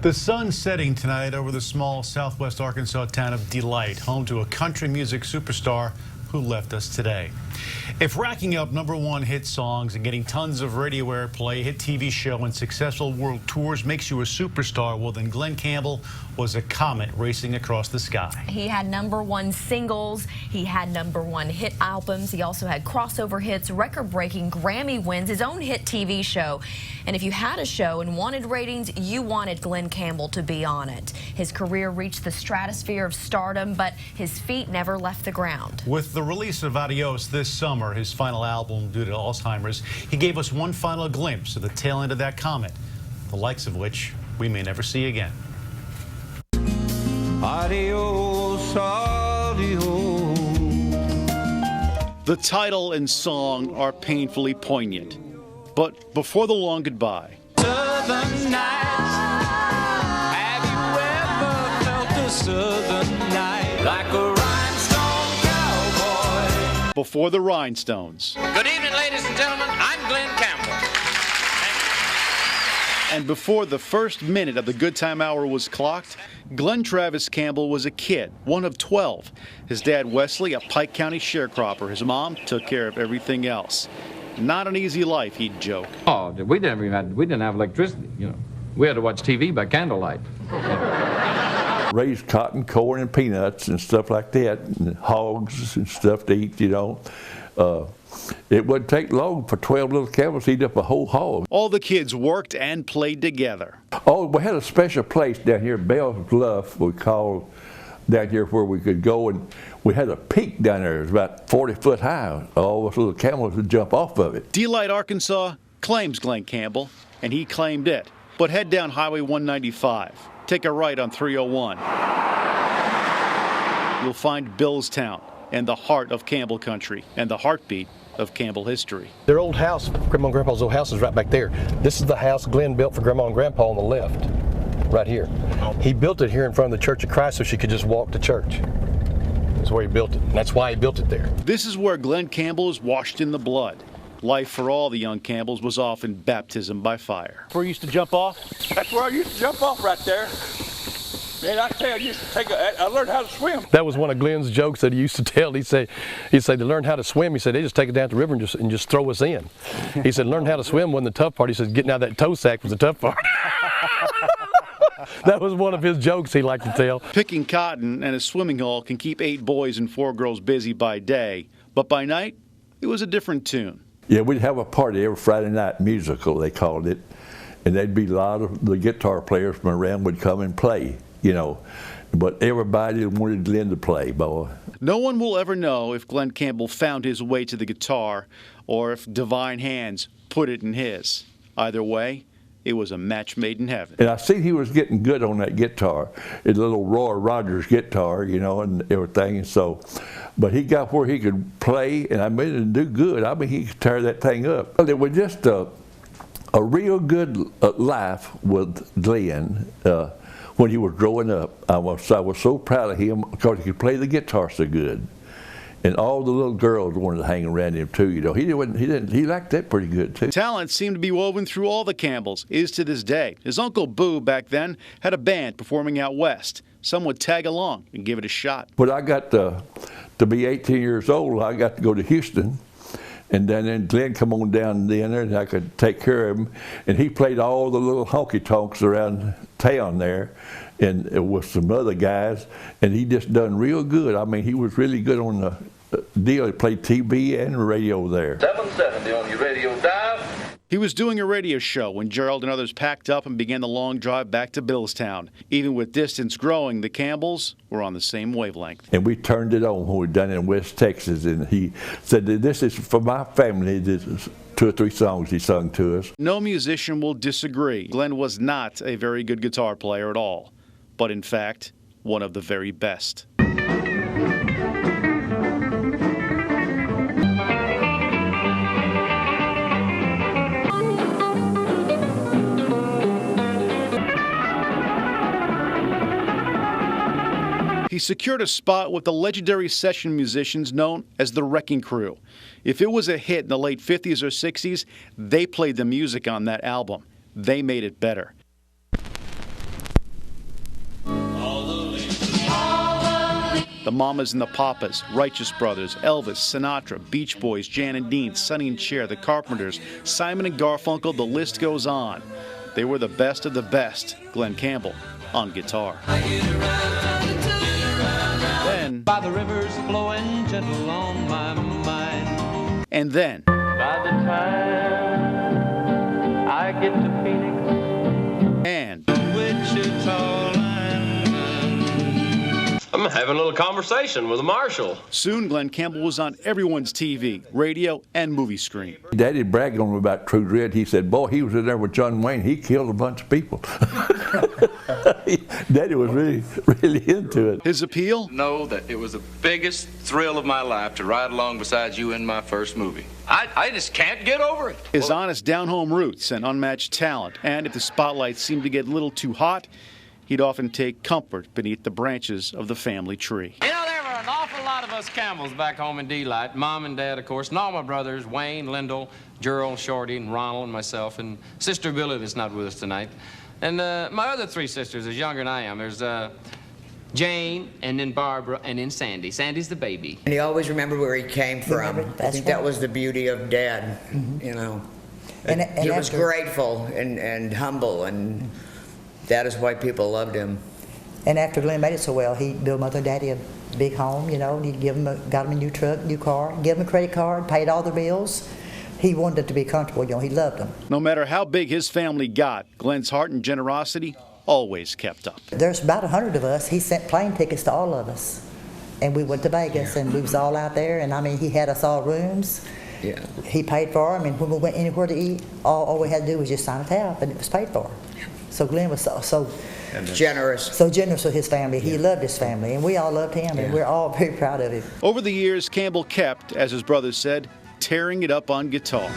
The sun's setting tonight over the small southwest Arkansas town of Delight, home to a country music superstar who left us today. If racking up #1 hit songs and getting tons of radio airplay, hit TV show, and successful world tours makes you a superstar, well, then Glen Campbell was a comet racing across the sky. He had #1 singles, he had #1 hit albums, he also had crossover hits, record-breaking Grammy wins, his own hit TV show. And if you had a show and wanted ratings, you wanted Glen Campbell to be on it. His career reached the stratosphere of stardom, but his feet never left the ground. With the release of Adios this summer, his final album due to Alzheimer's, he gave us one final glimpse of the tail end of that comet, the likes of which we may never see again. Adios, adios. The title and song are painfully poignant, but before the long goodbye, Southern nights. Have you ever felt a southern night like a rhinestone cowboy? before the rhinestones, Good evening, ladies and gentlemen. I'm Glen Campbell. and before the first minute of the Good Time Hour was clocked, Glen Travis Campbell was a kid, one of 12. His dad, Wesley, a Pike County sharecropper. His mom took care of everything else. Not an easy life, he'd joke. Oh, we didn't have electricity, you know. We had to watch TV by candlelight. Raised cotton, corn, and peanuts and stuff like that, and hogs and stuff to eat, you know. It wouldn't take long for 12 little camels to eat up a whole hog. All the kids worked and played together. Oh, we had a special place down here, Bell's Bluff, we called down here, where we could go, and we had a peak down there. It was about 40 foot high. All those little camels would jump off of it. Delight, Arkansas claims Glen Campbell, and he claimed it. But head down Highway 195. Take a right on 301. You'll find Billstown and the heart of Campbell country and the heartbeat of Campbell history. Their old house, Grandma and Grandpa's old house, is right back there. This is the house Glen built for Grandma and Grandpa on the left, right here. He built it here in front of the Church of Christ so she could just walk to church. That's where he built it, and that's why he built it there. This is where Glen Campbell is washed in the blood. Life for all the young Campbells was often baptism by fire. Where you used to jump off? That's where I used to jump off right there. Man, I tell you, I learned how to swim. That was one of Glen's jokes that he used to tell. He'd say to learn how to swim, he said, they just take it down to the river and just throw us in. He said, learn how to swim wasn't the tough part. He said, getting out of that toe sack was the tough part. That was one of his jokes he liked to tell. Picking cotton and a swimming hole can keep 8 boys and 4 girls busy by day, but by night, it was a different tune. Yeah, we'd have a party every Friday night, musical they called it, and there'd be a lot of the guitar players from around would come and play, you know, but everybody wanted Glen to play, boy. No one will ever know if Glen Campbell found his way to the guitar or if divine hands put it in his. Either way, it was a match made in heaven. And I see he was getting good on that guitar, his little Roy Rogers guitar, you know, and everything. And so, but he got where he could play, and I mean, and do good. I mean, he could tear that thing up. It was just a real good life with Glen when he was growing up. I was so proud of him because he could play the guitar so good. And all the little girls wanted to hang around him too, you know. He liked that pretty good too. Talent seemed to be woven through all the Campbells, is to this day. His Uncle Boo back then had a band performing out west. Some would tag along and give it a shot. When I got to be 18 years old, I got to go to Houston. And then Glen come on down there, and I could take care of him. And he played all the little honky-tonks around town there, and with some other guys. And he just done real good. I mean, he was really good on the deal. He played TV and radio there. 770 on your radio dial. He was doing a radio show when Gerald and others packed up and began the long drive back to Billstown. Even with distance growing, the Campbells were on the same wavelength. And we turned it on when we were done in West Texas, and he said, this is for my family. This is 2 or 3 songs he sung to us. No musician will disagree. Glen was not a very good guitar player at all, but in fact, one of the very best. He secured a spot with the legendary session musicians known as the Wrecking Crew. If it was a hit in the late 50s or 60s, they played the music on that album. They made it better. The Mamas and the Papas, Righteous Brothers, Elvis, Sinatra, Beach Boys, Jan and Dean, Sonny and Cher, The Carpenters, Simon and Garfunkel, the list goes on. They were the best of the best. Glen Campbell on guitar. Then, By the rivers flowing gentle on my mind. and then, By the time I get to Phoenix, and Wichita Lineman. I'm having a little conversation with a marshal. soon Glen Campbell was on everyone's TV, radio, and movie screen. Daddy bragged on him about True Grit. He said, boy, he was in there with John Wayne. He killed a bunch of people. Daddy was really, really into it. His appeal? Know that it was the biggest thrill of my life to ride along beside you in my first movie. I just can't get over it. His honest down-home roots and unmatched talent. And if the spotlight seemed to get a little too hot, he'd often take comfort beneath the branches of the family tree. You know, there were an awful lot of us Campbells back home in Delight. Mom and Dad, of course, and all my brothers, Wayne, Lyndall, Gerald, Shorty, and Ronald, and myself, and Sister Billy that's not with us tonight. And my other three sisters is younger than I am. There's Jane, and then Barbara, and then Sandy. Sandy's the baby. And he always remembered where he came from. I think that was the beauty of Dad, you know. And he was after- grateful and humble, and that is why people loved him. And after Glen made it so well, he built Mother and Daddy a big home, you know, and he got him a new truck, new car, gave him a credit card, paid all the bills. He wanted it to be comfortable, you know, he loved them. No matter how big his family got, Glen's heart and generosity always kept up. There's about 100 of us. He sent plane tickets to all of us. And we went to Vegas, and we was all out there, and I mean, he had us all rooms. Yeah. He paid for them, and when we went anywhere to eat, all we had to do was just sign a tab, and it was paid for. So Glen was so generous. So generous with his family. He loved his family, and we all loved him, and we're all very proud of him. Over the years, Campbell kept, as his brothers said, tearing it up on guitar.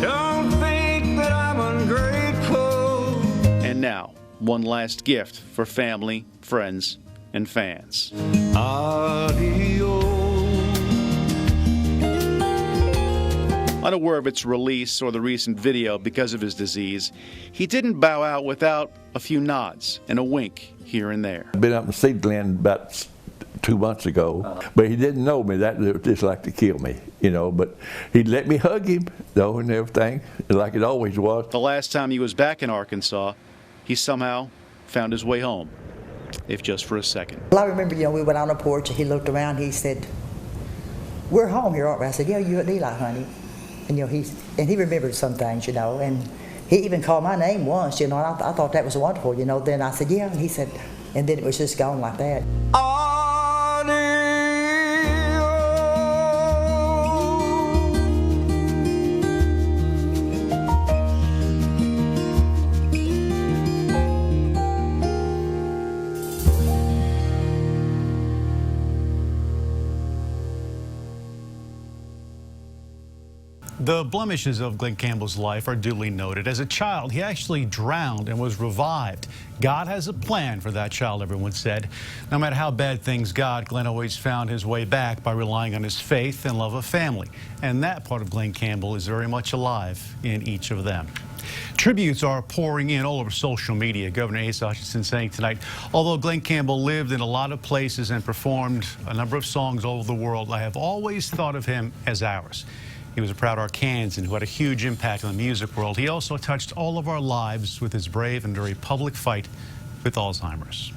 Don't think that I'm ungrateful. And now, one last gift for family, friends, and fans. Unaware of its release or the recent video because of his disease, he didn't bow out without a few nods and a wink here and there. I've been up and seen Glen about 2 months ago, but he didn't know me. That was just like to kill me, you know. But he'd let me hug him, though, and everything, like it always was. The last time he was back in Arkansas, he somehow found his way home, if just for a second. Well, I remember, you know, we went on the porch, and he looked around, he said, "We're home here, aren't we?" I said, "Yeah, you're at Delight, honey." And, you know, he remembered some things, you know, and he even called my name once, you know, and I thought that was wonderful, you know. Then I said, "Yeah," and he said, and then it was just gone like that. The blemishes of Glen Campbell's life are duly noted. As a child, he actually drowned and was revived. God has a plan for that child, everyone said. No matter how bad things got, Glen always found his way back by relying on his faith and love of family. And that part of Glen Campbell is very much alive in each of them. Tributes are pouring in all over social media. Governor Asa Hutchinson saying tonight, although Glen Campbell lived in a lot of places and performed a number of songs all over the world, I have always thought of him as ours. He was a proud Arkansan who had a huge impact on the music world. He also touched all of our lives with his brave and very public fight with Alzheimer's.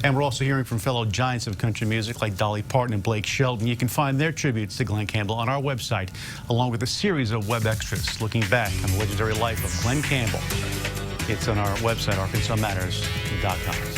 And we're also hearing from fellow giants of country music like Dolly Parton and Blake Shelton. You can find their tributes to Glen Campbell on our website, along with a series of web extras looking back on the legendary life of Glen Campbell. It's on our website, ArkansasMatters.com.